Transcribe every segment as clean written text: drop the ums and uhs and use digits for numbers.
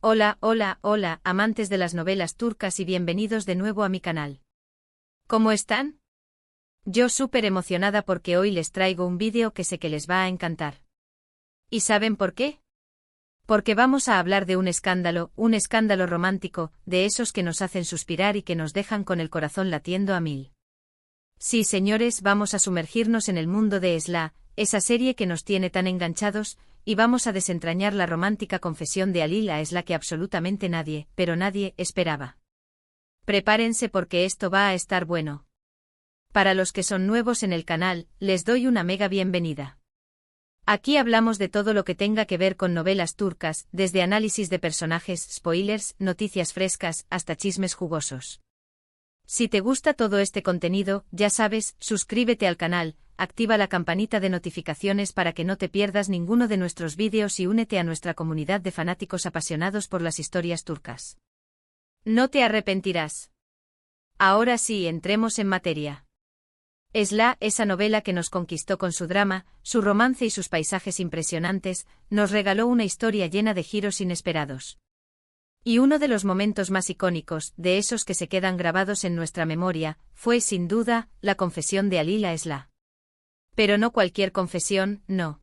Hola, hola, hola, amantes de las novelas turcas y bienvenidos de nuevo a mi canal. ¿Cómo están? Yo súper emocionada porque hoy les traigo un vídeo que sé que les va a encantar. ¿Y saben por qué? Porque vamos a hablar de un escándalo romántico, de esos que nos hacen suspirar y que nos dejan con el corazón latiendo a mil. Sí, señores, vamos a sumergirnos en el mundo de Esla, esa serie que nos tiene tan enganchados, y vamos a desentrañar la romántica confesión de Halil a Esla que absolutamente nadie, pero nadie, esperaba. Prepárense porque esto va a estar bueno. Para los que son nuevos en el canal, les doy una mega bienvenida. Aquí hablamos de todo lo que tenga que ver con novelas turcas, desde análisis de personajes, spoilers, noticias frescas, hasta chismes jugosos. Si te gusta todo este contenido, ya sabes, suscríbete al canal, activa la campanita de notificaciones para que no te pierdas ninguno de nuestros vídeos y únete a nuestra comunidad de fanáticos apasionados por las historias turcas. No te arrepentirás. Ahora sí, entremos en materia. Esla, esa novela que nos conquistó con su drama, su romance y sus paisajes impresionantes, nos regaló una historia llena de giros inesperados. Y uno de los momentos más icónicos, de esos que se quedan grabados en nuestra memoria, fue, sin duda, la confesión de Halil a Esla. Pero no cualquier confesión, no.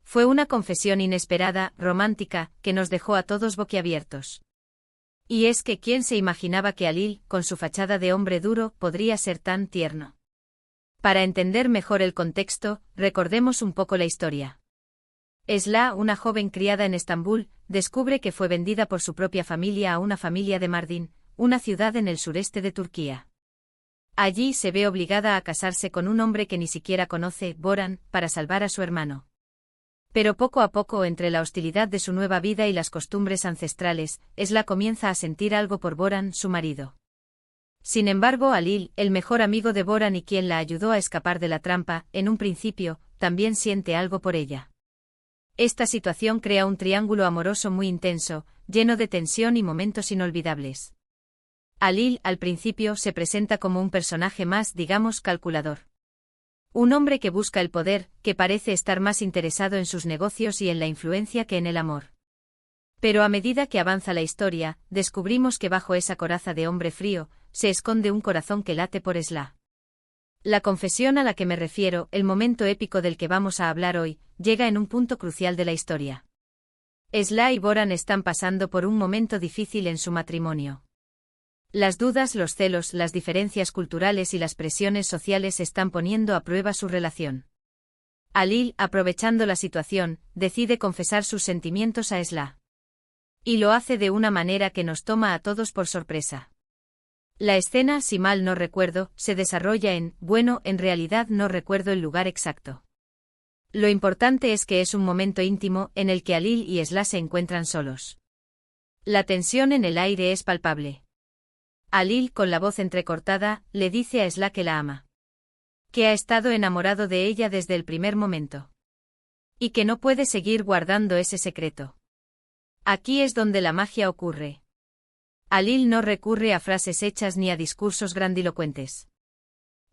Fue una confesión inesperada, romántica, que nos dejó a todos boquiabiertos. Y es que ¿quién se imaginaba que Halil, con su fachada de hombre duro, podría ser tan tierno? Para entender mejor el contexto, recordemos un poco la historia. Esla, una joven criada en Estambul, descubre que fue vendida por su propia familia a una familia de Mardin, una ciudad en el sureste de Turquía. Allí se ve obligada a casarse con un hombre que ni siquiera conoce, Boran, para salvar a su hermano. Pero poco a poco, entre la hostilidad de su nueva vida y las costumbres ancestrales, Esla comienza a sentir algo por Boran, su marido. Sin embargo, Halil, el mejor amigo de Boran y quien la ayudó a escapar de la trampa, en un principio, también siente algo por ella. Esta situación crea un triángulo amoroso muy intenso, lleno de tensión y momentos inolvidables. Halil, al principio, se presenta como un personaje más, digamos, calculador. Un hombre que busca el poder, que parece estar más interesado en sus negocios y en la influencia que en el amor. Pero a medida que avanza la historia, descubrimos que bajo esa coraza de hombre frío, se esconde un corazón que late por Esla. La confesión a la que me refiero, el momento épico del que vamos a hablar hoy, llega en un punto crucial de la historia. Esla y Boran están pasando por un momento difícil en su matrimonio. Las dudas, los celos, las diferencias culturales y las presiones sociales están poniendo a prueba su relación. Halil, aprovechando la situación, decide confesar sus sentimientos a Esla. Y lo hace de una manera que nos toma a todos por sorpresa. La escena, si mal no recuerdo, se desarrolla en realidad no recuerdo el lugar exacto. Lo importante es que es un momento íntimo en el que Halil y Esla se encuentran solos. La tensión en el aire es palpable. Halil, con la voz entrecortada, le dice a Esla que la ama. Que ha estado enamorado de ella desde el primer momento. Y que no puede seguir guardando ese secreto. Aquí es donde la magia ocurre. Halil no recurre a frases hechas ni a discursos grandilocuentes.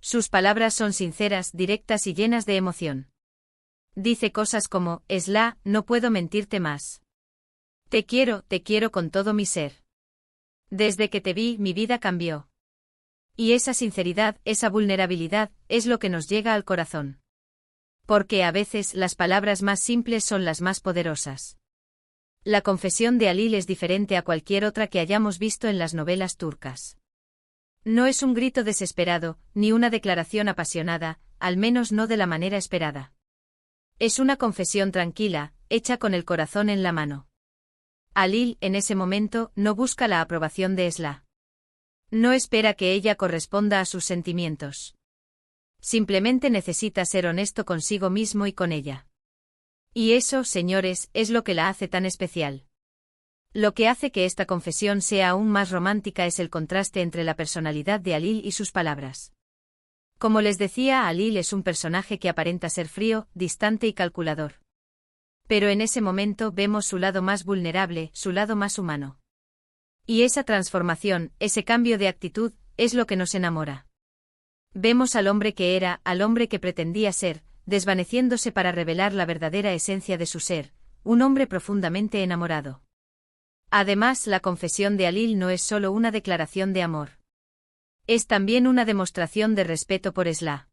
Sus palabras son sinceras, directas y llenas de emoción. Dice cosas como, Esla, no puedo mentirte más. Te quiero con todo mi ser. Desde que te vi, mi vida cambió. Y esa sinceridad, esa vulnerabilidad, es lo que nos llega al corazón. Porque a veces las palabras más simples son las más poderosas. La confesión de Halil es diferente a cualquier otra que hayamos visto en las novelas turcas. No es un grito desesperado, ni una declaración apasionada, al menos no de la manera esperada. Es una confesión tranquila, hecha con el corazón en la mano. Halil, en ese momento, no busca la aprobación de Esla. No espera que ella corresponda a sus sentimientos. Simplemente necesita ser honesto consigo mismo y con ella. Y eso, señores, es lo que la hace tan especial. Lo que hace que esta confesión sea aún más romántica es el contraste entre la personalidad de Halil y sus palabras. Como les decía, Halil es un personaje que aparenta ser frío, distante y calculador. Pero en ese momento vemos su lado más vulnerable, su lado más humano. Y esa transformación, ese cambio de actitud, es lo que nos enamora. Vemos al hombre que era, al hombre que pretendía ser, desvaneciéndose para revelar la verdadera esencia de su ser, un hombre profundamente enamorado. Además, la confesión de Alil no es solo una declaración de amor. Es también una demostración de respeto por Esla.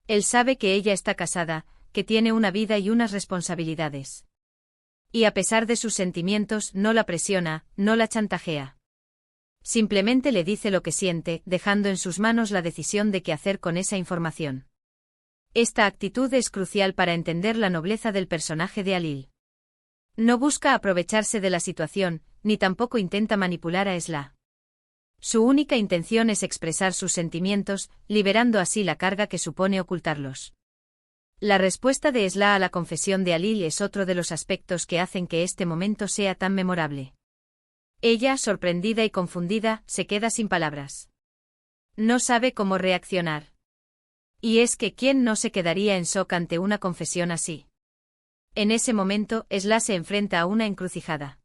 Él sabe que ella está casada, que tiene una vida y unas responsabilidades. Y a pesar de sus sentimientos, no la presiona, no la chantajea. Simplemente le dice lo que siente, dejando en sus manos la decisión de qué hacer con esa información. Esta actitud es crucial para entender la nobleza del personaje de Alil. No busca aprovecharse de la situación, ni tampoco intenta manipular a Esla. Su única intención es expresar sus sentimientos, liberando así la carga que supone ocultarlos. La respuesta de Esla a la confesión de Alil es otro de los aspectos que hacen que este momento sea tan memorable. Ella, sorprendida y confundida, se queda sin palabras. No sabe cómo reaccionar. Y es que ¿quién no se quedaría en shock ante una confesión así? En ese momento, Esla se enfrenta a una encrucijada.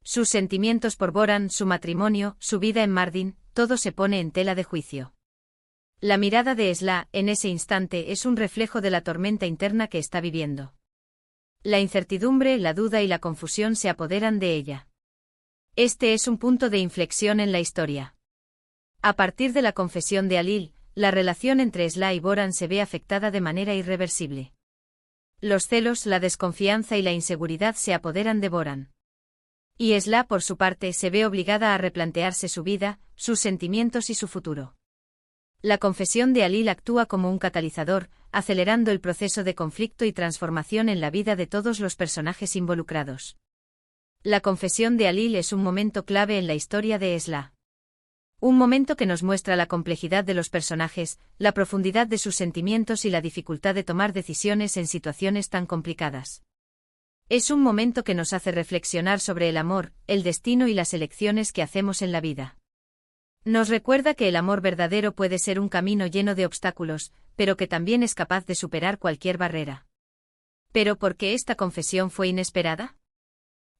Sus sentimientos por Boran, su matrimonio, su vida en Mardin, todo se pone en tela de juicio. La mirada de Esla, en ese instante, es un reflejo de la tormenta interna que está viviendo. La incertidumbre, la duda y la confusión se apoderan de ella. Este es un punto de inflexión en la historia. A partir de la confesión de Alil, la relación entre Esla y Boran se ve afectada de manera irreversible. Los celos, la desconfianza y la inseguridad se apoderan de Boran. Y Esla, por su parte, se ve obligada a replantearse su vida, sus sentimientos y su futuro. La confesión de Alil actúa como un catalizador, acelerando el proceso de conflicto y transformación en la vida de todos los personajes involucrados. La confesión de Alil es un momento clave en la historia de Esla. Un momento que nos muestra la complejidad de los personajes, la profundidad de sus sentimientos y la dificultad de tomar decisiones en situaciones tan complicadas. Es un momento que nos hace reflexionar sobre el amor, el destino y las elecciones que hacemos en la vida. Nos recuerda que el amor verdadero puede ser un camino lleno de obstáculos, pero que también es capaz de superar cualquier barrera. ¿Pero por qué esta confesión fue inesperada?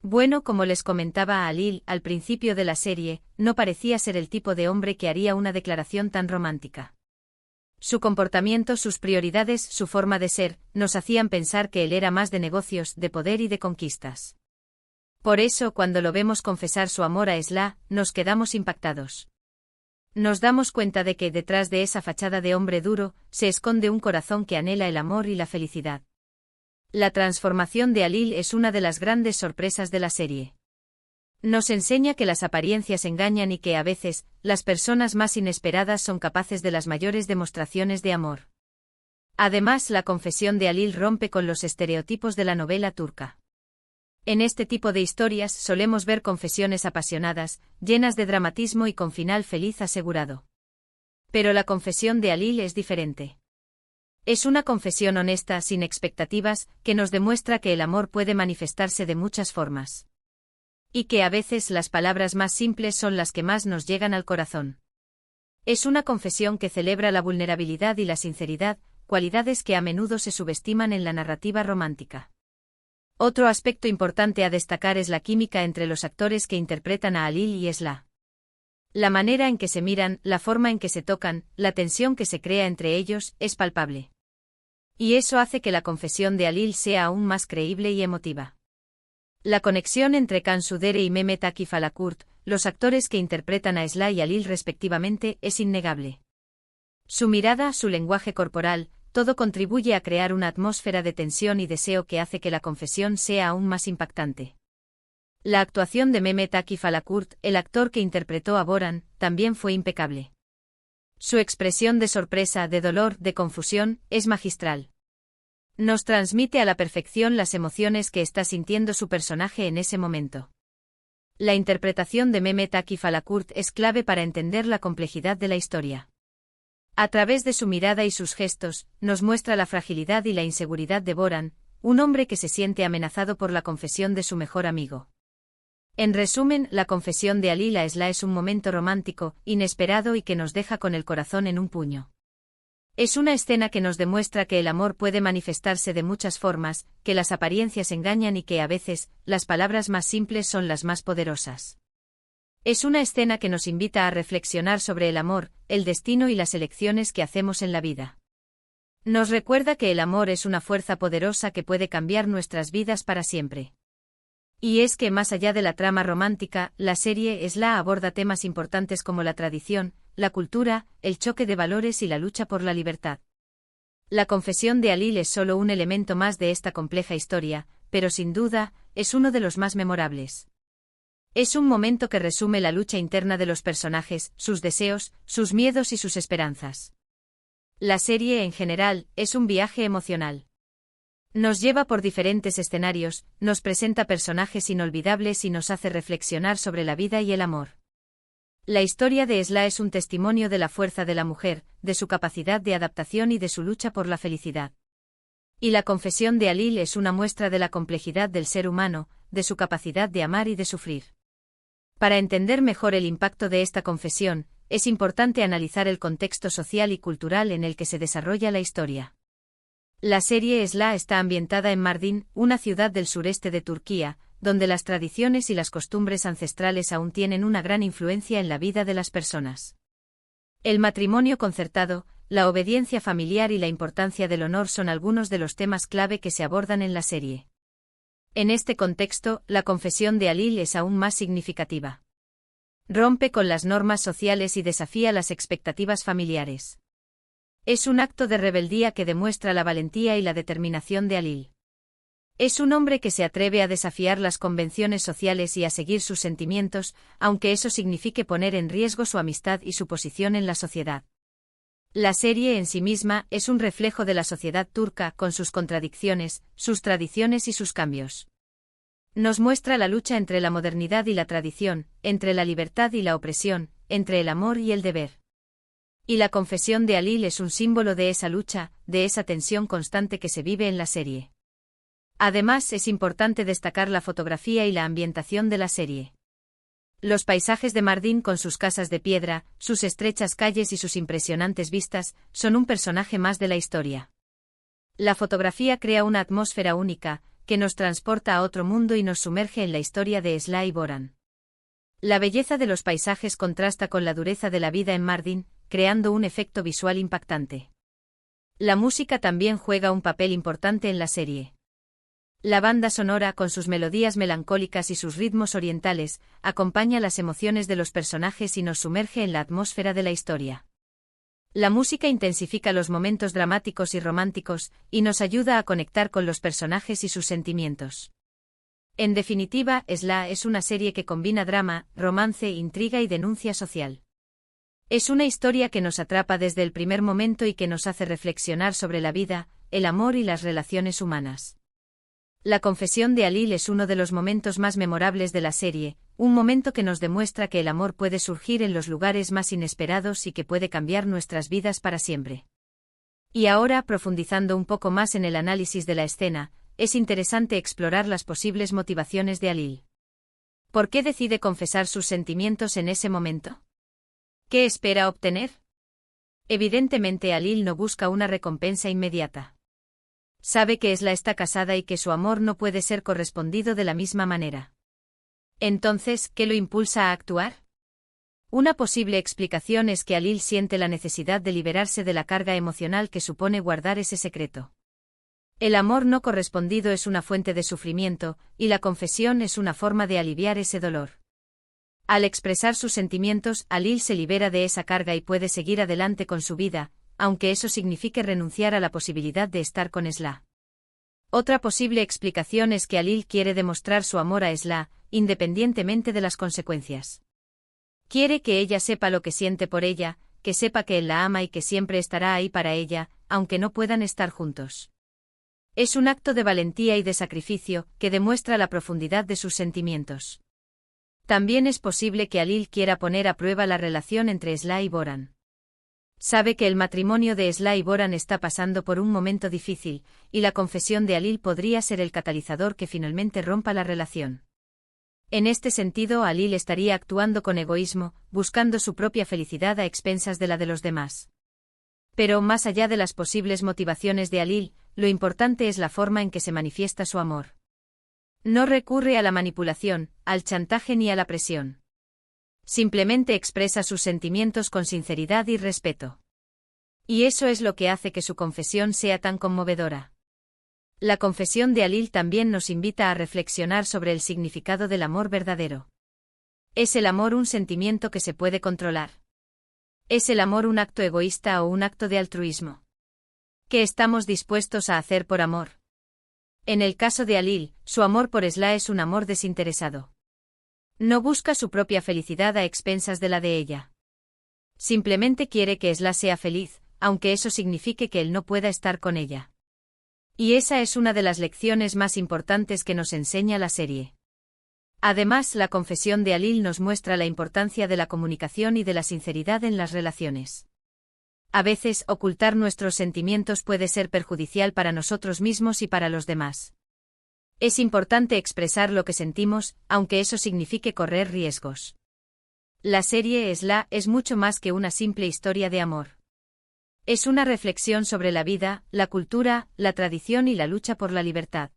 Bueno, como les comentaba a Alil al principio de la serie, no parecía ser el tipo de hombre que haría una declaración tan romántica. Su comportamiento, sus prioridades, su forma de ser, nos hacían pensar que él era más de negocios, de poder y de conquistas. Por eso, cuando lo vemos confesar su amor a Esla, nos quedamos impactados. Nos damos cuenta de que detrás de esa fachada de hombre duro, se esconde un corazón que anhela el amor y la felicidad. La transformación de Alil es una de las grandes sorpresas de la serie. Nos enseña que las apariencias engañan y que a veces, las personas más inesperadas son capaces de las mayores demostraciones de amor. Además, la confesión de Alil rompe con los estereotipos de la novela turca. En este tipo de historias solemos ver confesiones apasionadas, llenas de dramatismo y con final feliz asegurado. Pero la confesión de Alil es diferente. Es una confesión honesta, sin expectativas, que nos demuestra que el amor puede manifestarse de muchas formas. Y que a veces las palabras más simples son las que más nos llegan al corazón. Es una confesión que celebra la vulnerabilidad y la sinceridad, cualidades que a menudo se subestiman en la narrativa romántica. Otro aspecto importante a destacar es la química entre los actores que interpretan a Alil y Esla. La manera en que se miran, la forma en que se tocan, la tensión que se crea entre ellos, es palpable. Y eso hace que la confesión de Alil sea aún más creíble y emotiva. La conexión entre Cansu Dere y Mehmet Akif Alakurt, los actores que interpretan a Esla y Alil respectivamente, es innegable. Su mirada, su lenguaje corporal, todo contribuye a crear una atmósfera de tensión y deseo que hace que la confesión sea aún más impactante. La actuación de Mehmet Akif Alakurt, el actor que interpretó a Boran, también fue impecable. Su expresión de sorpresa, de dolor, de confusión, es magistral. Nos transmite a la perfección las emociones que está sintiendo su personaje en ese momento. La interpretación de Mehmet Akif Alakurt es clave para entender la complejidad de la historia. A través de su mirada y sus gestos, nos muestra la fragilidad y la inseguridad de Boran, un hombre que se siente amenazado por la confesión de su mejor amigo. En resumen, la confesión de Alil a Esla es un momento romántico, inesperado y que nos deja con el corazón en un puño. Es una escena que nos demuestra que el amor puede manifestarse de muchas formas, que las apariencias engañan y que a veces, las palabras más simples son las más poderosas. Es una escena que nos invita a reflexionar sobre el amor, el destino y las elecciones que hacemos en la vida. Nos recuerda que el amor es una fuerza poderosa que puede cambiar nuestras vidas para siempre. Y es que más allá de la trama romántica, la serie Sla aborda temas importantes como la tradición, la cultura, el choque de valores y la lucha por la libertad. La confesión de Alil es solo un elemento más de esta compleja historia, pero sin duda, es uno de los más memorables. Es un momento que resume la lucha interna de los personajes, sus deseos, sus miedos y sus esperanzas. La serie, en general, es un viaje emocional. Nos lleva por diferentes escenarios, nos presenta personajes inolvidables y nos hace reflexionar sobre la vida y el amor. La historia de Sla es un testimonio de la fuerza de la mujer, de su capacidad de adaptación y de su lucha por la felicidad. Y la confesión de Alil es una muestra de la complejidad del ser humano, de su capacidad de amar y de sufrir. Para entender mejor el impacto de esta confesión, es importante analizar el contexto social y cultural en el que se desarrolla la historia. La serie Sla está ambientada en Mardin, una ciudad del sureste de Turquía, donde las tradiciones y las costumbres ancestrales aún tienen una gran influencia en la vida de las personas. El matrimonio concertado, la obediencia familiar y la importancia del honor son algunos de los temas clave que se abordan en la serie. En este contexto, la confesión de Alil es aún más significativa. Rompe con las normas sociales y desafía las expectativas familiares. Es un acto de rebeldía que demuestra la valentía y la determinación de Alil. Es un hombre que se atreve a desafiar las convenciones sociales y a seguir sus sentimientos, aunque eso signifique poner en riesgo su amistad y su posición en la sociedad. La serie en sí misma es un reflejo de la sociedad turca con sus contradicciones, sus tradiciones y sus cambios. Nos muestra la lucha entre la modernidad y la tradición, entre la libertad y la opresión, entre el amor y el deber. Y la confesión de Alil es un símbolo de esa lucha, de esa tensión constante que se vive en la serie. Además, es importante destacar la fotografía y la ambientación de la serie. Los paisajes de Mardin con sus casas de piedra, sus estrechas calles y sus impresionantes vistas, son un personaje más de la historia. La fotografía crea una atmósfera única, que nos transporta a otro mundo y nos sumerge en la historia de Sla y Boran. La belleza de los paisajes contrasta con la dureza de la vida en Mardin, creando un efecto visual impactante. La música también juega un papel importante en la serie. La banda sonora, con sus melodías melancólicas y sus ritmos orientales, acompaña las emociones de los personajes y nos sumerge en la atmósfera de la historia. La música intensifica los momentos dramáticos y románticos, y nos ayuda a conectar con los personajes y sus sentimientos. En definitiva, Sla es una serie que combina drama, romance, intriga y denuncia social. Es una historia que nos atrapa desde el primer momento y que nos hace reflexionar sobre la vida, el amor y las relaciones humanas. La confesión de Alil es uno de los momentos más memorables de la serie, un momento que nos demuestra que el amor puede surgir en los lugares más inesperados y que puede cambiar nuestras vidas para siempre. Y ahora, profundizando un poco más en el análisis de la escena, es interesante explorar las posibles motivaciones de Alil. ¿Por qué decide confesar sus sentimientos en ese momento? ¿Qué espera obtener? Evidentemente Alil no busca una recompensa inmediata. Sabe que Sla está casada y que su amor no puede ser correspondido de la misma manera. Entonces, ¿qué lo impulsa a actuar? Una posible explicación es que Alil siente la necesidad de liberarse de la carga emocional que supone guardar ese secreto. El amor no correspondido es una fuente de sufrimiento, y la confesión es una forma de aliviar ese dolor. Al expresar sus sentimientos, Alil se libera de esa carga y puede seguir adelante con su vida, aunque eso signifique renunciar a la posibilidad de estar con Sla. Otra posible explicación es que Alil quiere demostrar su amor a Sla, independientemente de las consecuencias. Quiere que ella sepa lo que siente por ella, que sepa que él la ama y que siempre estará ahí para ella, aunque no puedan estar juntos. Es un acto de valentía y de sacrificio, que demuestra la profundidad de sus sentimientos. También es posible que Alil quiera poner a prueba la relación entre Sla y Boran. Sabe que el matrimonio de Sla y Boran está pasando por un momento difícil, y la confesión de Alil podría ser el catalizador que finalmente rompa la relación. En este sentido, Alil estaría actuando con egoísmo, buscando su propia felicidad a expensas de la de los demás. Pero más allá de las posibles motivaciones de Alil, lo importante es la forma en que se manifiesta su amor. No recurre a la manipulación, al chantaje ni a la presión. Simplemente expresa sus sentimientos con sinceridad y respeto. Y eso es lo que hace que su confesión sea tan conmovedora. La confesión de Halil también nos invita a reflexionar sobre el significado del amor verdadero. ¿Es el amor un sentimiento que se puede controlar? ¿Es el amor un acto egoísta o un acto de altruismo? ¿Qué estamos dispuestos a hacer por amor? En el caso de Halil, su amor por Esla es un amor desinteresado. No busca su propia felicidad a expensas de la de ella. Simplemente quiere que Esla sea feliz, aunque eso signifique que él no pueda estar con ella. Y esa es una de las lecciones más importantes que nos enseña la serie. Además, la confesión de Halil nos muestra la importancia de la comunicación y de la sinceridad en las relaciones. A veces, ocultar nuestros sentimientos puede ser perjudicial para nosotros mismos y para los demás. Es importante expresar lo que sentimos, aunque eso signifique correr riesgos. La serie Esla es mucho más que una simple historia de amor. Es una reflexión sobre la vida, la cultura, la tradición y la lucha por la libertad.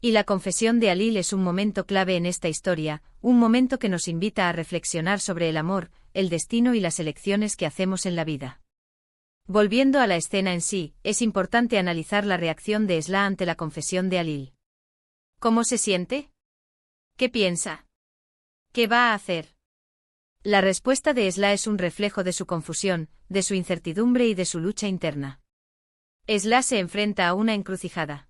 Y la confesión de Halil es un momento clave en esta historia, un momento que nos invita a reflexionar sobre el amor, el destino y las elecciones que hacemos en la vida. Volviendo a la escena en sí, es importante analizar la reacción de Esla ante la confesión de Halil. ¿Cómo se siente? ¿Qué piensa? ¿Qué va a hacer? La respuesta de Esla es un reflejo de su confusión, de su incertidumbre y de su lucha interna. Esla se enfrenta a una encrucijada.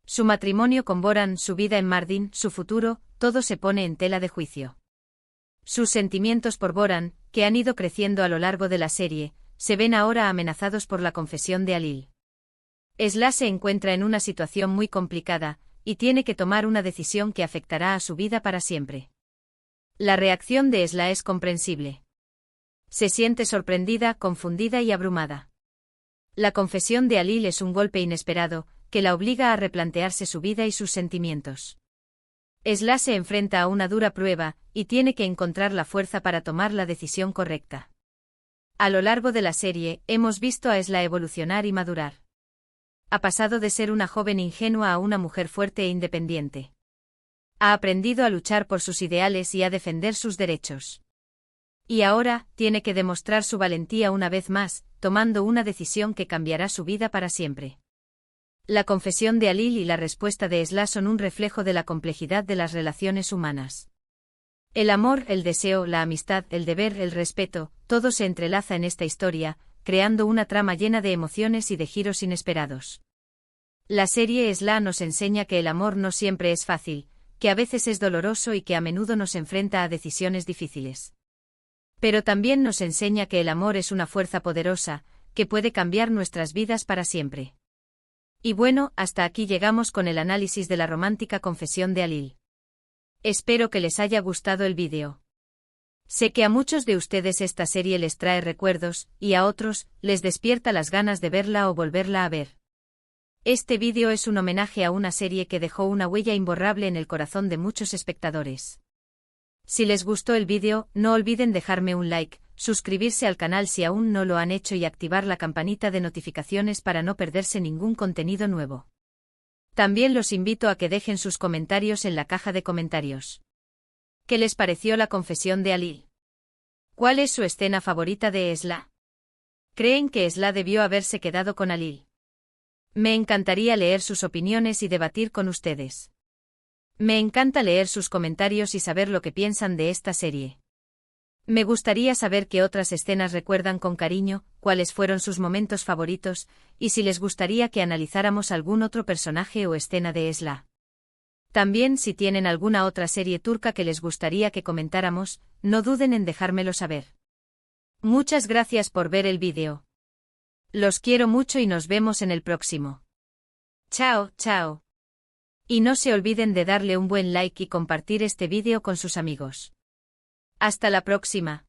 Su matrimonio con Boran, su vida en Mardin, su futuro, todo se pone en tela de juicio. Sus sentimientos por Boran, que han ido creciendo a lo largo de la serie, se ven ahora amenazados por la confesión de Halil. Esla se encuentra en una situación muy complicada, y tiene que tomar una decisión que afectará a su vida para siempre. La reacción de Esla es comprensible. Se siente sorprendida, confundida y abrumada. La confesión de Halil es un golpe inesperado, que la obliga a replantearse su vida y sus sentimientos. Esla se enfrenta a una dura prueba, y tiene que encontrar la fuerza para tomar la decisión correcta. A lo largo de la serie, hemos visto a Esla evolucionar y madurar. Ha pasado de ser una joven ingenua a una mujer fuerte e independiente. Ha aprendido a luchar por sus ideales y a defender sus derechos. Y ahora, tiene que demostrar su valentía una vez más, tomando una decisión que cambiará su vida para siempre. La confesión de Halil y la respuesta de Esla son un reflejo de la complejidad de las relaciones humanas. El amor, el deseo, la amistad, el deber, el respeto, todo se entrelaza en esta historia, creando una trama llena de emociones y de giros inesperados. La serie Esla nos enseña que el amor no siempre es fácil, que a veces es doloroso y que a menudo nos enfrenta a decisiones difíciles. Pero también nos enseña que el amor es una fuerza poderosa, que puede cambiar nuestras vidas para siempre. Y bueno, hasta aquí llegamos con el análisis de la romántica confesión de Halil. Espero que les haya gustado el vídeo. Sé que a muchos de ustedes esta serie les trae recuerdos, y a otros, les despierta las ganas de verla o volverla a ver. Este vídeo es un homenaje a una serie que dejó una huella imborrable en el corazón de muchos espectadores. Si les gustó el vídeo, no olviden dejarme un like, suscribirse al canal si aún no lo han hecho y activar la campanita de notificaciones para no perderse ningún contenido nuevo. También los invito a que dejen sus comentarios en la caja de comentarios. ¿Qué les pareció la confesión de Halil? ¿Cuál es su escena favorita de Esla? ¿Creen que Esla debió haberse quedado con Halil? Me encantaría leer sus opiniones y debatir con ustedes. Me encanta leer sus comentarios y saber lo que piensan de esta serie. Me gustaría saber qué otras escenas recuerdan con cariño, cuáles fueron sus momentos favoritos, y si les gustaría que analizáramos algún otro personaje o escena de Esla. También si tienen alguna otra serie turca que les gustaría que comentáramos, no duden en dejármelo saber. Muchas gracias por ver el vídeo. Los quiero mucho y nos vemos en el próximo. Chao, chao. Y no se olviden de darle un buen like y compartir este vídeo con sus amigos. Hasta la próxima.